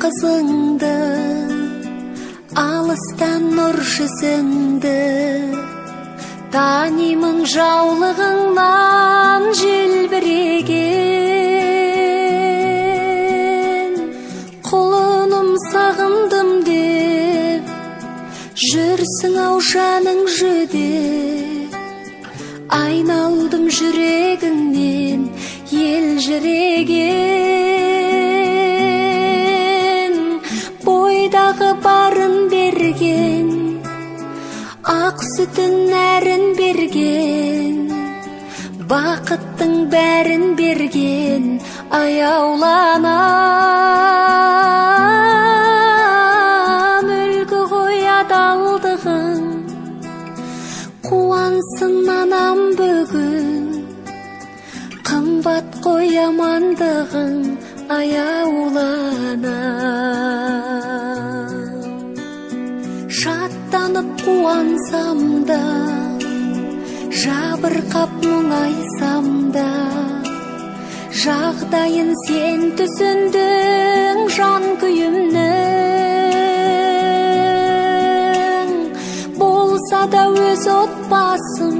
кызыңды, алыстан нур жүзіңді, танимын жаулығыңнан желбіреген. Құлыным сағындым деп, жүрсің ау жаның жүдеп, айналдым жүрегіңнен елжіреген. Бойдағы барын берген, ақ сүтін нәрін берген, бақыттың бәрін берген, аяуланам. Үлгі ғой адалдығың, қуансын анам бүгін, қымбат қой амандығың, аяуланам. Шаттанып қуансам да, жабырқап мұңайсам да, жағдайын сен түсіндің жан күйімнің. Болса да өз отбасым,